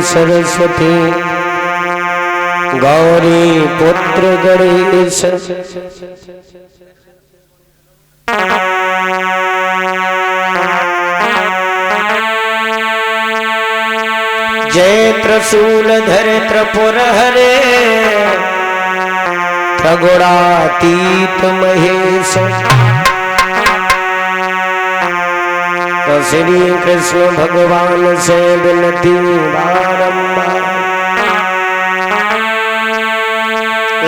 सरस्वती गौरी पुत्र गणेश। जय त्रिशूलधर त्रिपुर हरे त्रिगुणातीत महेश। तो श्री कृष्ण भगवान से विनती बारंबार,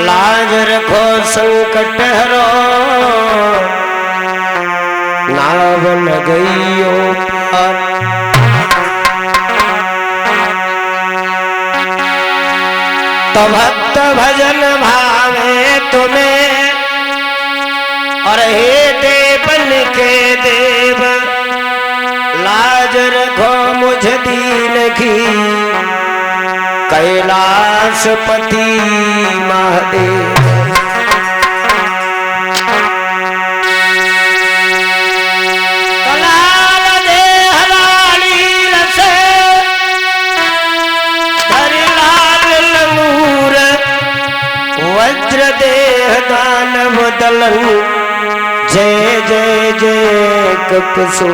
लाज रखो संकट हरो नाव लगइयो पार। तो भक्त भजन भावे तुम्हें और हे देवन के देव, लाज रखो मुझ दीन की कैलाशपति महादेव। कलाल देह लालील से धरि लाल लंगूर, वज्र देह दानव दलन, जय जय जय कपसु।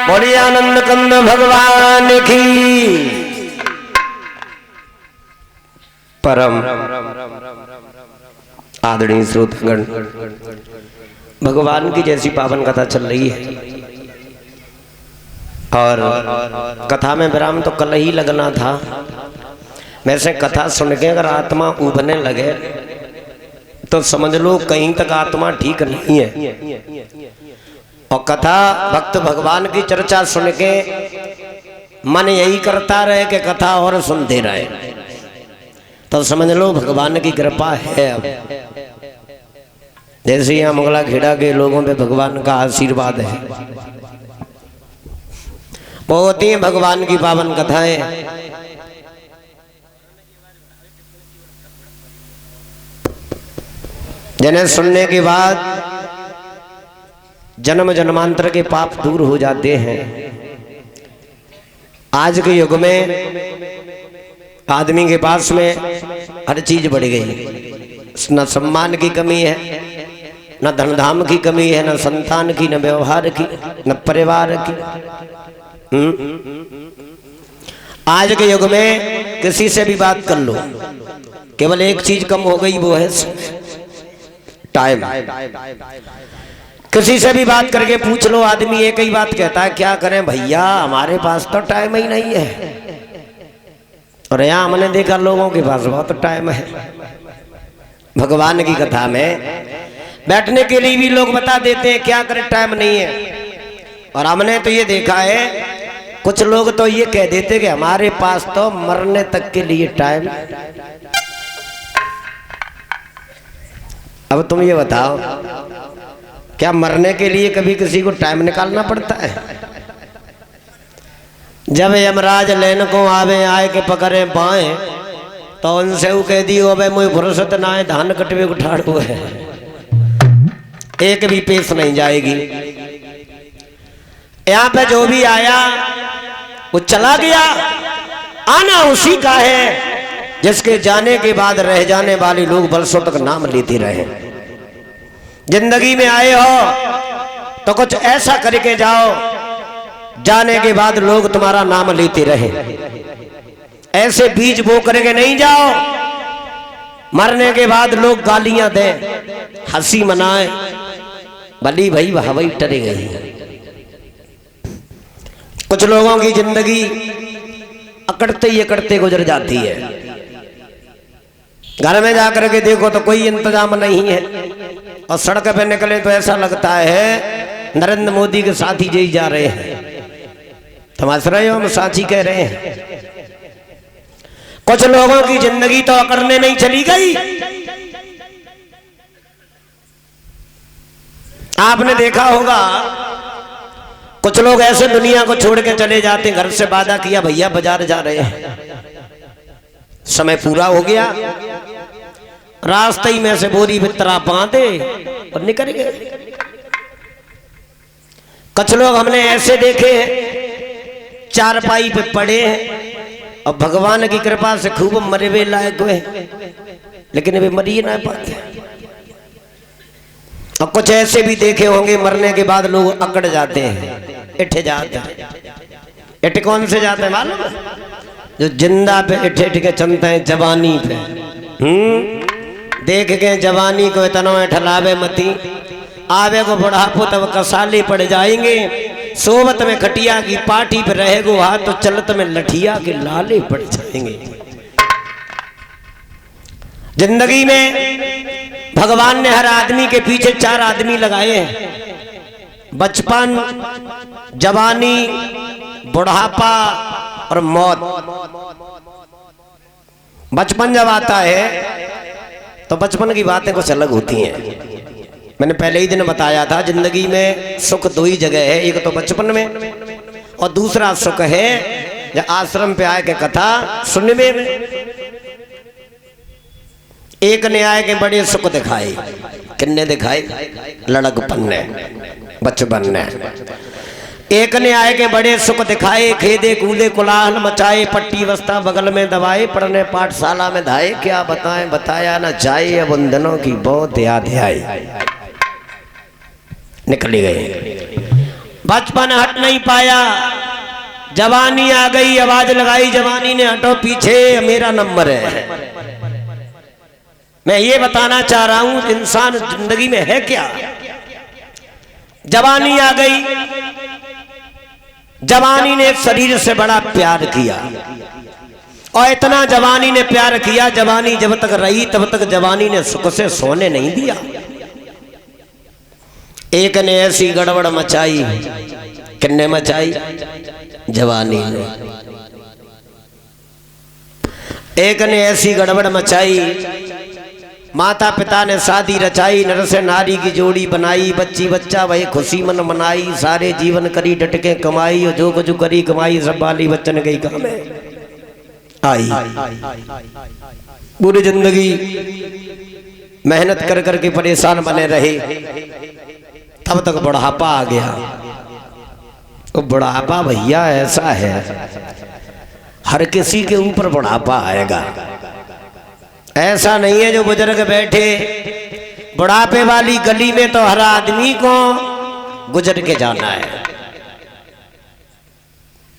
बोलिए आनंद कंद भगवान की। परम आदरणीय श्रोतागण, भगवान की जैसी पावन कथा चल रही है और कथा में विराम तो कल ही लगना था। वैसे कथा सुन के अगर आत्मा उबने लगे तो समझ लो कहीं तक आत्मा ठीक नहीं है। और कथा भक्त भगवान की चर्चा सुन के मन यही करता रहे कि कथा और सुनते रहे, तो समझ लो भगवान की कृपा है। अब जैसे यहाँ मंगला खेड़ा के लोगों पे भगवान का आशीर्वाद है, बहुत ही भगवान की पावन कथाएं। जिन्हें सुनने के बाद जन्म जन्मांतर के पाप दूर हो जाते हैं। आज के युग में आदमी के पास में हर चीज बढ़ गई, न सम्मान की कमी है, न धन धाम की कमी है, न संतान की, न व्यवहार की, न परिवार की। आज के युग में किसी से भी बात कर लो, केवल एक चीज कम हो गई, वो है टाइम। किसी से भी बात करके पूछ लो, आदमी एक ही बात कहता है, क्या करें भैया हमारे पास तो टाइम ही नहीं है। और यहाँ हमने देखा लोगों के पास बहुत टाइम है। भगवान की कथा में बैठने के लिए भी लोग बता देते हैं, क्या करें टाइम नहीं है। और हमने तो ये देखा है, कुछ लोग तो ये कह देते कि हमारे पास तो मरने तक के लिए टाइम। अब तुम ये बताओ, क्या मरने के लिए कभी किसी को टाइम निकालना पड़ता है? जब यमराज लेन को आवे आए के पकड़े बाएं, तो उनसे वो कह दी हो भाई मुझे फुर्सत ना है, धान कटवे उठाड़ हुए है, एक भी पेश नहीं जाएगी। यहाँ पे जो भी आया वो चला गया। आना उसी का है जिसके जाने के बाद रह जाने वाले लोग बरसों तक नाम लेते रहे। जिंदगी में आए हो तो कुछ ऐसा करके जाओ, जाने के बाद लोग तुम्हारा नाम लेते रहे। ऐसे बीज बो करके नहीं जाओ, मरने के बाद लोग गालियां दें, हंसी मनाए, भली भाई हवाई टरे गई। कुछ लोगों की जिंदगी अकड़ते ही अकड़ते गुजर जाती है। घर में जाकर के देखो तो कोई इंतजाम नहीं है, और सड़क पे निकले तो ऐसा लगता है नरेंद्र मोदी के साथ ही जी जा रहे हैं। समझ रहे हो, हम साथी कह रहे हैं। कुछ लोगों की जिंदगी तो अकड़ने नहीं चली गई। आपने देखा होगा कुछ लोग ऐसे दुनिया को छोड़ के चले जाते, घर से वादा किया भैया बाजार जा रहे हैं, समय पूरा हो गया, रास्ते ही में से बोरी बिस्तरा बांधे और निकल गए। कुछ लोग हमने ऐसे देखे हैं चारपाई पे पड़े हैं और भगवान की कृपा से खूब मरे हुए लायक हुए, लेकिन वे मर ही ना पाते। और कुछ ऐसे भी देखे होंगे मरने के बाद लोग अकड़ जाते हैं, इठ जाते हैं। इठ कौन से जाते हैं मालूम है? जो जिंदा पे इठ इठ के चलते हैं जवानी पे। देख के जवानी को इतना ठलावे मती, आवे को बुढ़ापो तब कसाले पड़ जाएंगे। सोबत में खटिया की पार्टी पे रहेगो हाथ तो चलत में लठिया के लाले पड़ जाएंगे। जिंदगी में भगवान ने हर आदमी के पीछे 4 आदमी लगाए हैं, बचपन, जवानी, बुढ़ापा और मौत। बचपन जब आता है तो बचपन की बातें कुछ अलग होती हैं। मैंने पहले ही दिन बताया था जिंदगी में सुख 2 ही जगह है, एक तो बचपन में और दूसरा सुख है जब आश्रम पे आए के कथा सुनने में। एक ने आए के बड़े सुख दिखाए, किन्ने दिखाए? लड़कपन ने, बचपन ने। एक ने आए के बड़े सुख दिखाए, खेदे कूदे कोलाहल मचाए, पट्टी वस्ता बगल में दबाए, पढ़ने पाठशाला में धाए। क्या बताएं बताया न जाए, अब उन दिनों की बहुत याद आई। निकली गई, बचपन हट नहीं पाया, जवानी आ गई, आवाज लगाई जवानी ने, हटो पीछे मेरा नंबर है। मैं ये बताना चाह रहा हूं इंसान जिंदगी में है क्या। जवानी आ गई, जवानी ने शरीर से बड़ा प्यार किया और इतना जवानी ने प्यार किया, जवानी जब तक रही तब तक जवानी ने सुख से सोने नहीं दिया। एक ने ऐसी गड़बड़ मचाई, किन्ने मचाई? जवानी ने। एक ने ऐसी गड़बड़ मचाई, माता पिता ने शादी रचाई, नर से नारी की जोड़ी बनाई, बच्ची बच्चा वही खुशी मन मनाई, सारे जीवन करी डटके कमाई, और जो कुछ करी कमाई सब बाली बच्चन गई काम आई। पूरी जिंदगी मेहनत कर करके परेशान बने रहे, तब तक बुढ़ापा आ गया। तो बुढ़ापा भैया ऐसा है, हर किसी के ऊपर बुढ़ापा आएगा। ऐसा नहीं है जो बुजुर्ग बैठे बुढ़ापे वाली गली में तो हर आदमी को गुजर के जाना है।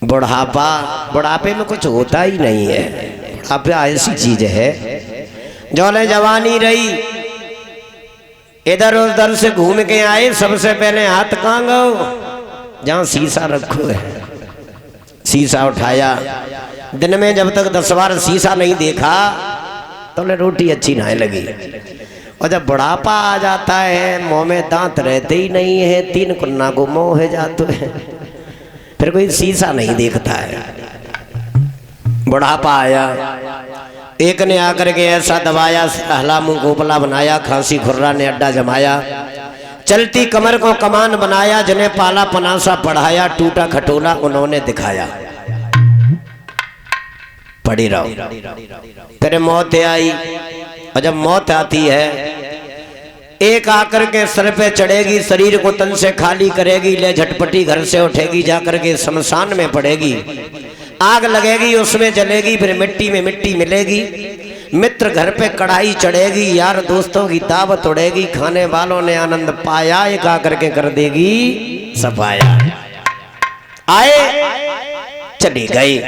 बुढ़ापा, बुढ़ापे में कुछ होता ही नहीं है। बुढ़ापा ऐसी चीज है जो ने जवानी रही, इधर उधर से घूम के आए, सबसे पहले हाथ कांगो जहां शीशा रखो है, शीशा उठाया। दिन में जब तक 10 बार शीशा नहीं देखा तो रोटी अच्छी नहीं लगी। और जब बुढ़ापा आ जाता है, मुंह में दांत रहते ही नहीं है, 3 कुन्ना को मुंह है जाते हैं, फिर कोई शीशा नहीं देखता है। बुढ़ापा आया, एक ने आकर के ऐसा दबाया, हला मुंह गोपला बनाया, खांसी खुर्रा ने अड्डा जमाया, चलती कमर को कमान बनाया, जिन्हें पाला पनासा पढ़ाया, टूटा खटोला उन्होंने दिखाया। पड़ी रहो, तेरे मौत आई। और जब मौत आती है, एक आकर के सर पे चढ़ेगी, शरीर को तन से खाली करेगी, ले झटपटी घर से उठेगी, जाकर के शमशान में पड़ेगी, आग लगेगी, उसमें जलेगी, फिर मिट्टी में मिट्टी मिलेगी। मित्र घर पे कढ़ाई चढ़ेगी, यार दोस्तों की दावत उड़ेगी, खाने वालों ने आनंद पाया, एक आकर के कर देगी सफाया। आए चली गई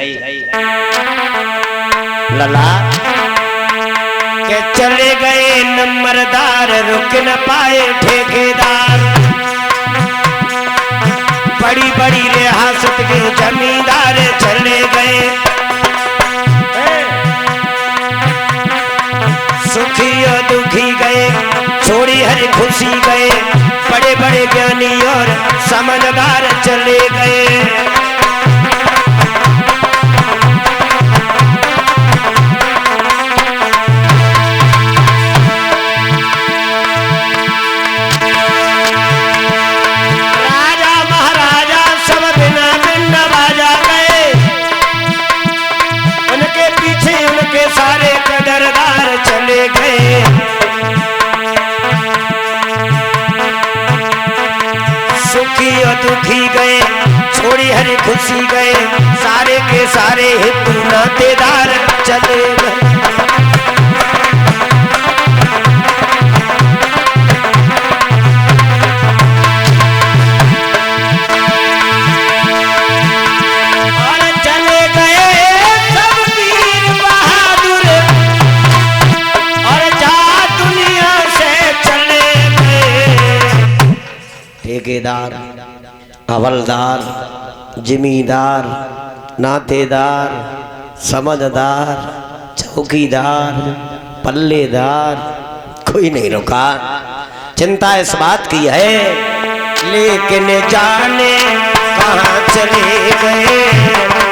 लला के चले गए नंबरदार, रुक न पाए ठेकेदार, बड़ी बड़ी रियासत के जमींदार चले गए, सुखी और दुखी गए, छोड़ी हर खुशी गए, बड़े बड़े ज्ञानी और समझदार चले गए। सारे कदरदार चले गए, सुखी और दुखी गए, छोड़ी हरी खुशी गए, सारे के सारे हिंदू नातेदार चले गए। और चले गए सब वीर बहादुर और जा दुनिया से चले गए। ठेकेदार, हवलदार, जिमीदार, नातेदार, समझदार, चौकीदार, पल्लेदार, कोई नहीं रुका। चिंता इस बात की है लेकिन जाने कहाँ चले गए।